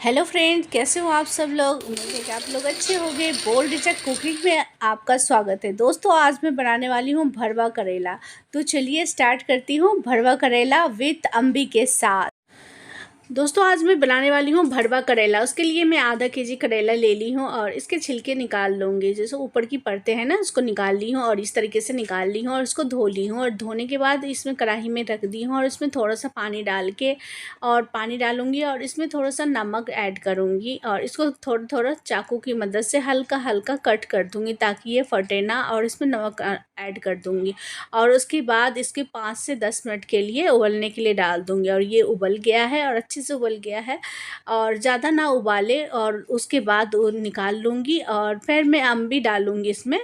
Hello friend, कैसे हो आप सब लोग। उम्मीद है कि आप लोग अच्छे होंगे। बोल्ड चक कुकिंग में आपका स्वागत है। दोस्तों, आज मैं बनाने वाली हूँ भरवा करेला। तो चलिए स्टार्ट करती हूँ भरवा करेला विथ अम्बी के साथ। दोस्तों, आज मैं बनाने वाली हूँ भरवा करेला। उसके लिए मैं आधा केजी करेला ले ली हूँ और इसके छिलके निकाल लूँगी। जैसे ऊपर की परतें हैं ना, उसको निकाल ली हूँ और इस तरीके से निकाल ली हूँ और इसको धो ली हूँ। और धोने के बाद इसमें कढ़ाई में रख दी हूँ और इसमें थोड़ा सा पानी डाल के और पानी डालूँगी और इसमें थोड़ा सा नमक ऐड करूँगी और इसको थोड़ा थोड़ा चाकू की मदद से हल्का हल्का कट कर दूँगी ताकि ये फटे ना। और इसमें नमक ऐड कर दूँगी और उसके बाद इसके 5 से 10 मिनट के लिए उबलने के लिए डाल दूँगी। और ये उबल गया है और अच्छे से उबल गया है और ज़्यादा ना उबाले। और उसके बाद वो निकाल लूँगी और फिर मैं अम्बी डालूँगी इसमें।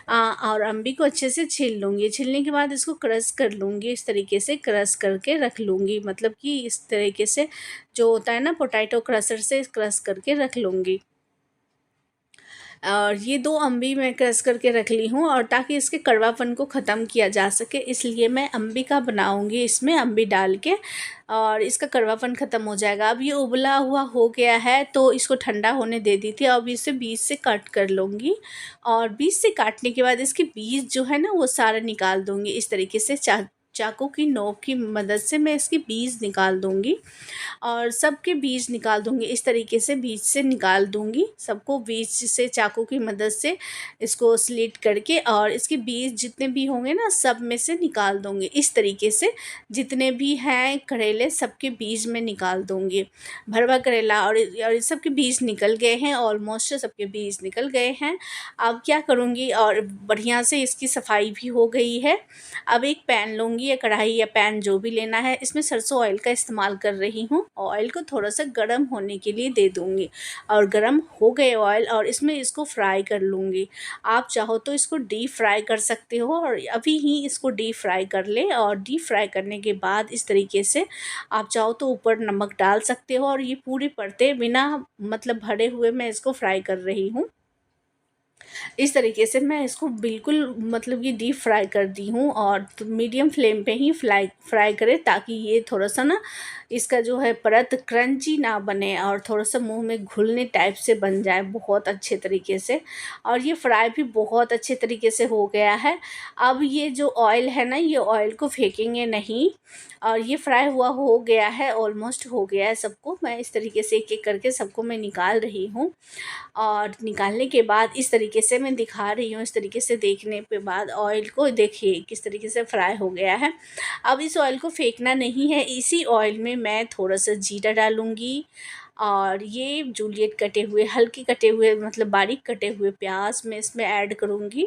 और अम्बी को अच्छे से छील लूँगी। छीलने के बाद इसको क्रश कर लूँगी। इस तरीके से क्रश करके रख लूँगी, मतलब कि इस तरीके से जो होता है ना पोटैटो क्रशर से क्रश करके रख लूँगी। और ये 2 अम्बी मैं क्रश करके रख ली हूँ और ताकि इसके कड़वापन को ख़त्म किया जा सके, इसलिए मैं अम्बी का बनाऊँगी इसमें अम्बी डाल के और इसका कड़वापन ख़त्म हो जाएगा। अब ये उबला हुआ हो गया है तो इसको ठंडा होने दे दी थी। अब इसे बीच से कट कर लूँगी और बीच से काटने के बाद इसके बीज जो है ना वो सारा निकाल दूँगी। इस तरीके से चाकू की नोक की मदद से मैं इसके बीज निकाल दूँगी और सबके बीज निकाल दूँगी। इस तरीके से बीज से निकाल दूँगी सबको, बीज से चाकू की मदद से इसको स्लिट करके और इसके बीज जितने भी होंगे ना सब में से निकाल दूँगी। इस तरीके से जितने भी हैं करेले सबके बीज में निकाल दूँगी। भरवा करेला और इस सब के बीज निकल गए हैं, ऑलमोस्ट सबके बीज निकल गए हैं। अब क्या करूँगी, और बढ़िया से इसकी सफाई भी हो गई है। अब एक पैन लूँगी या कढ़ाई या पैन जो भी लेना है, इसमें सरसों ऑयल का इस्तेमाल कर रही हूँ। ऑयल को थोड़ा सा गर्म होने के लिए दे दूँगी और गर्म हो गए ऑयल और इसमें इसको फ्राई कर लूँगी। आप चाहो तो इसको डीप फ्राई कर सकते हो और अभी ही इसको डीप फ्राई कर ले। और डीप फ्राई करने के बाद इस तरीके से आप चाहो तो ऊपर नमक डाल सकते हो। और ये पूरी परतें बिना मतलब भरे हुए मैं इसको फ्राई कर रही हूँ। इस तरीके से मैं इसको बिल्कुल मतलब कि डीप फ्राई कर दी हूँ और मीडियम फ्लेम पे ही फ्राई करें ताकि ये थोड़ा सा ना इसका जो है परत क्रंची ना बने और थोड़ा सा मुंह में घुलने टाइप से बन जाए बहुत अच्छे तरीके से। और ये फ्राई भी बहुत अच्छे तरीके से हो गया है। अब ये जो ऑयल है ना, ये ऑयल को फेंकेंगे नहीं और ये फ्राई हुआ हो गया है, ऑलमोस्ट हो गया है सबको। मैं इस तरीके से एक एक करके सबको मैं निकाल रही हूँ और निकालने के बाद इस तरीके से मैं दिखा रही हूँ। इस तरीके से देखने के बाद ऑयल को देखिए किस तरीके से फ्राई हो गया है। अब इस ऑयल को फेंकना नहीं है। इसी ऑयल में मैं थोड़ा सा जीरा डालूँगी और ये जूलियट कटे हुए हल्के कटे हुए मतलब बारीक कटे हुए प्याज मैं इसमें ऐड करूँगी।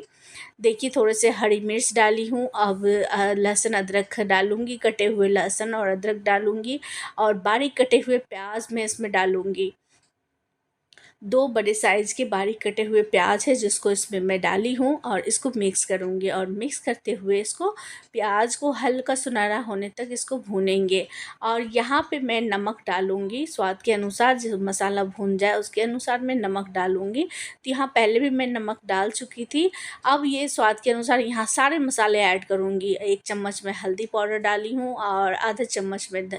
देखिए थोड़े से हरी मिर्च डाली हूँ। अब लहसुन अदरक डालूँगी, कटे हुए लहसुन और अदरक डालूँगी और बारीक कटे हुए प्याज मैं इसमें डालूँगी। 2 बड़े साइज़ के बारीक कटे हुए प्याज है जिसको इसमें मैं डाली हूँ और इसको मिक्स करूँगी। और मिक्स करते हुए इसको प्याज को हल्का सुनहरा होने तक इसको भूनेंगे। और यहाँ पे मैं नमक डालूँगी स्वाद के अनुसार, जो मसाला भून जाए उसके अनुसार मैं नमक डालूँगी। तो यहाँ पहले भी मैं नमक डाल चुकी थी। अब ये स्वाद के अनुसार यहाँ सारे मसाले ऐड करूँगी। 1 चम्मच मैं हल्दी पाउडर डाली हूँ और आधा चम्मच में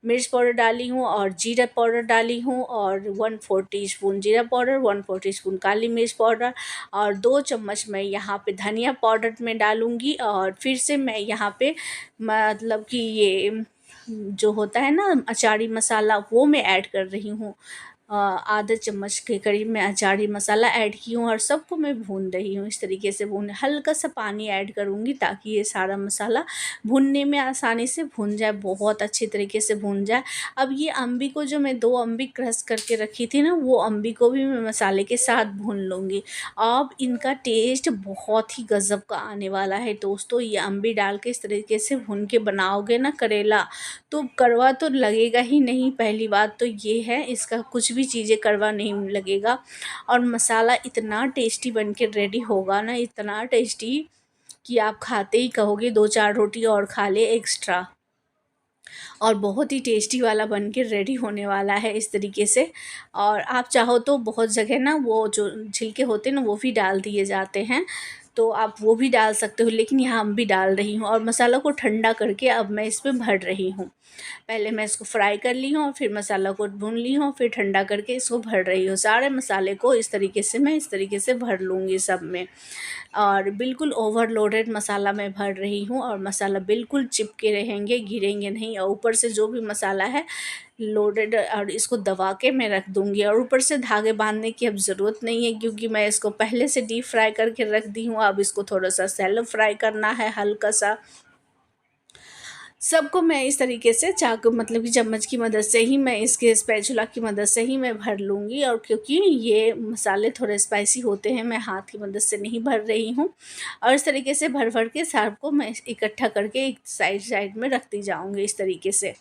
मिर्च पाउडर डाली हूँ और जीरा पाउडर डाली हूँ और 1/4 टीस्पून जीरा पाउडर, 1/4 टीस्पून काली मिर्च पाउडर और 2 चम्मच मैं यहाँ पे धनिया पाउडर में डालूँगी। और फिर से मैं यहाँ पे मतलब कि ये जो होता है ना अचारी मसाला वो मैं ऐड कर रही हूँ। आधा चम्मच के करीब मैं अचारी मसाला ऐड की हूँ और सबको मैं भून रही हूँ। इस तरीके से भून, हल्का सा पानी ऐड करूँगी ताकि ये सारा मसाला भूनने में आसानी से भून जाए, बहुत अच्छी तरीके से भून जाए। अब ये अम्बी को जो मैं 2 अम्बी क्रश करके रखी थी ना, वो अम्बी को भी मैं मसाले के साथ भून लूँगी। अब इनका टेस्ट बहुत ही गज़ब का आने वाला है दोस्तों। ये अम्बी डाल के इस तरीके से भून के बनाओगे ना करेला तो कड़वा तो लगेगा ही नहीं। पहली बात तो ये है, इसका कुछ भी चीज़ें कड़वा नहीं लगेगा। और मसाला इतना टेस्टी बन के रेडी होगा ना, इतना टेस्टी कि आप खाते ही कहोगे 2-4 रोटी और खा ले एक्स्ट्रा। और बहुत ही टेस्टी वाला बन के रेडी होने वाला है इस तरीके से। और आप चाहो तो बहुत जगह ना वो जो छिलके होते हैं ना वो भी डाल दिए जाते हैं। तो आप वो भी डाल सकते हो, लेकिन यहाँ अम्बी डाल रही हूँ। और मसाला को ठंडा करके अब मैं इसमें भर रही हूँ। पहले मैं इसको फ्राई कर ली हूँ और फिर मसाला को भून ली हूँ, फिर ठंडा करके इसको भर रही हूँ। सारे मसाले को इस तरीके से मैं इस तरीके से भर लूँगी सब में। और बिल्कुल ओवरलोडेड मसाला मैं भर रही हूँ, और मसाला बिल्कुल चिपके रहेंगे, गिरेंगे नहीं। और ऊपर से जो भी मसाला है लोडेड, और इसको दबा के मैं रख दूँगी। और ऊपर से धागे बांधने की अब ज़रूरत नहीं है, क्योंकि मैं इसको पहले से डीप फ्राई करके रख दी हूँ। अब इसको थोड़ा सा शैलो फ्राई करना है, हल्का सा। सबको मैं इस तरीके से चाकू मतलब कि चम्मच की मदद से ही, मैं इसके स्पैचुला की मदद से ही मैं भर लूँगी। और क्योंकि ये मसाले थोड़े स्पाइसी होते हैं, मैं हाथ की मदद से नहीं भर रही हूँ। और इस तरीके से भर भर के सबको मैं इकट्ठा करके एक साइड साइड में रखती जाऊँगी। इस तरीके से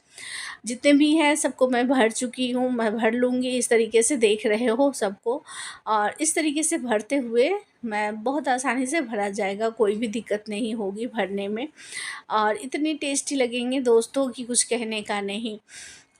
जितने भी हैं सबको मैं भर चुकी हूँ, मैं भर लूँगी। इस तरीके से देख रहे हो सबको। और इस तरीके से भरते हुए मैं बहुत आसानी से भरा जाएगा, कोई भी दिक्कत नहीं होगी भरने में। और इतनी टेस्टी लगेंगे दोस्तों कि कुछ कहने का नहीं।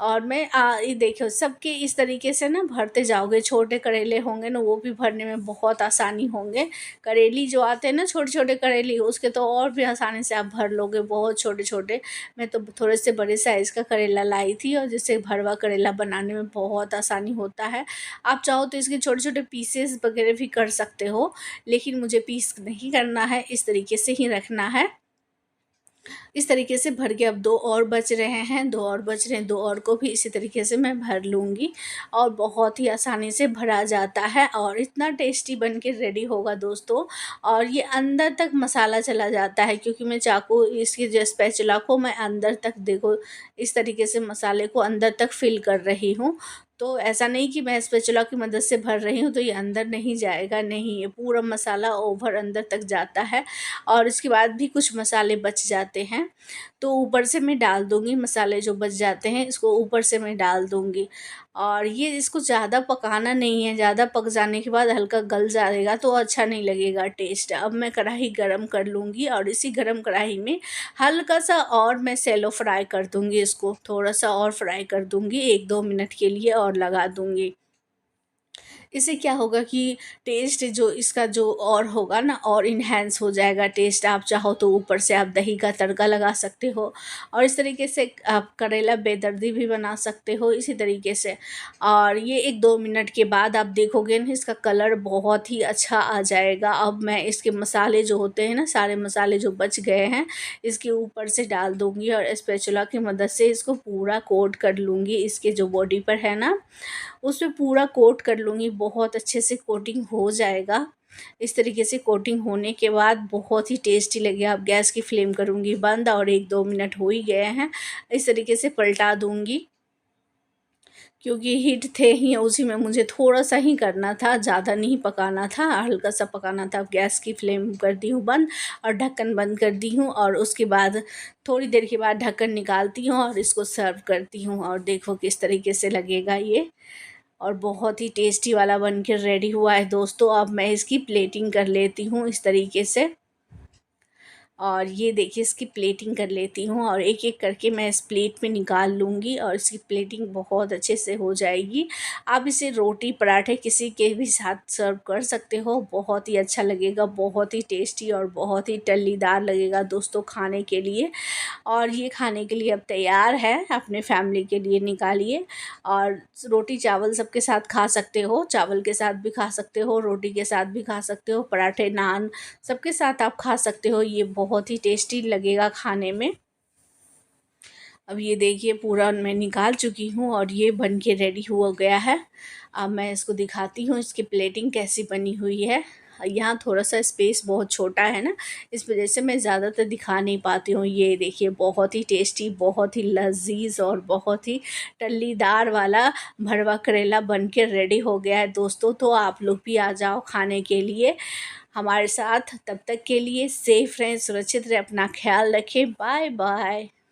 और मैं ये देखो सबके इस तरीके से ना भरते जाओगे। छोटे करेले होंगे ना, वो भी भरने में बहुत आसानी होंगे। करेली जो आते हैं ना, छोटे छोटे करेली, उसके तो और भी आसानी से आप भर लोगे, बहुत छोटे छोटे। मैं तो थोड़े से बड़े साइज़ का करेला लाई थी, और जिससे भरवा करेला बनाने में बहुत आसानी होता है। आप चाहो तो इसके छोटे छोटे पीसेस वगैरह भी कर सकते हो, लेकिन मुझे पीस नहीं करना है, इस तरीके से ही रखना है। इस तरीके से भर के अब 2 और बच रहे हैं, 2 और बच रहे हैं, 2 और को भी इसी तरीके से मैं भर लूँगी। और बहुत ही आसानी से भरा जाता है, और इतना टेस्टी बन के रेडी होगा दोस्तों। और ये अंदर तक मसाला चला जाता है, क्योंकि मैं चाकू इसकी जो स्पैचुला को मैं अंदर तक देखो इस तरीके से मसाले को अंदर तक फिल कर रही हूँ। तो ऐसा नहीं कि मैं स्पैचुला की मदद से भर रही हूँ तो ये अंदर नहीं जाएगा, नहीं, ये पूरा मसाला ओवर अंदर तक जाता है। और इसके बाद भी कुछ मसाले बच जाते हैं, तो ऊपर से मैं डाल दूँगी। मसाले जो बच जाते हैं इसको ऊपर से मैं डाल दूँगी। और ये इसको ज़्यादा पकाना नहीं है, ज़्यादा पक जाने के बाद हल्का गल जाएगा तो अच्छा नहीं लगेगा टेस्ट। अब मैं कढ़ाई गरम कर लूँगी, और इसी गरम कढ़ाई में हल्का सा और मैं शैलो फ्राई कर दूँगी। इसको थोड़ा सा और फ्राई कर दूँगी, 1-2 मिनट के लिए और लगा दूँगी। इससे क्या होगा कि टेस्ट जो इसका जो और होगा ना, और इन्हेंस हो जाएगा टेस्ट। आप चाहो तो ऊपर से आप दही का तड़का लगा सकते हो, और इस तरीके से आप करेला बेदर्दी भी बना सकते हो इसी तरीके से। और ये 1-2 मिनट के बाद आप देखोगे ना, इसका कलर बहुत ही अच्छा आ जाएगा। अब मैं इसके मसाले जो होते हैं ना, सारे मसाले जो बच गए हैं इसके ऊपर से डाल दूँगी, और स्पैचुला की मदद से इसको पूरा कोट कर लूँगी। इसके जो बॉडी पर है ना, उसपे पूरा कोट कर लूँगी, बहुत अच्छे से कोटिंग हो जाएगा। इस तरीके से कोटिंग होने के बाद बहुत ही टेस्टी लगेगा। अब गैस की फ्लेम करूँगी बंद, और 1-2 मिनट हो ही गए हैं। इस तरीके से पलटा दूँगी, क्योंकि हीट थे ही उसी में, मुझे थोड़ा-सा ही करना था, ज़्यादा नहीं पकाना था, हल्का-सा पकाना था। अब गैस की फ्लेम कर दी हूँ बंद, और ढक्कन बंद कर दी हूँ। और उसके बाद थोड़ी देर के बाद ढक्कन निकालती हूँ और इसको सर्व करती हूँ। और देखो किस तरीके से लगेगा ये, और बहुत ही टेस्टी वाला बन के रेडी हुआ है दोस्तों। अब मैं इसकी प्लेटिंग कर लेती हूँ इस तरीके से। और ये देखिए इसकी प्लेटिंग कर लेती हूँ, और एक एक करके मैं इस प्लेट में निकाल लूँगी, और इसकी प्लेटिंग बहुत अच्छे से हो जाएगी। आप इसे रोटी पराठे किसी के भी साथ सर्व कर सकते हो, बहुत ही अच्छा लगेगा, बहुत ही टेस्टी और बहुत ही टल्लीदार लगेगा दोस्तों खाने के लिए। और ये खाने के लिए अब तैयार है, अपने फैमिली के लिए निकालिए। और रोटी चावल सबके साथ खा सकते हो, चावल के साथ भी खा सकते हो, रोटी के साथ भी खा सकते हो, पराठे नान सबके साथ आप खा सकते हो। ये बहुत ही टेस्टी लगेगा खाने में। अब ये देखिए पूरा मैं निकाल चुकी हूँ, और ये बन के रेडी हो गया है। अब मैं इसको दिखाती हूँ इसकी प्लेटिंग कैसी बनी हुई है। यहाँ थोड़ा सा स्पेस बहुत छोटा है ना, इस वजह से मैं ज़्यादातर दिखा नहीं पाती हूँ। ये देखिए बहुत ही टेस्टी, बहुत ही लजीज और बहुत ही टल्लीदार वाला भरवा करेला बन के रेडी हो गया है दोस्तों। तो आप लोग भी आ जाओ खाने के लिए हमारे साथ। तब तक के लिए सेफ रहें, सुरक्षित रहें, अपना ख्याल रखें। Bye bye.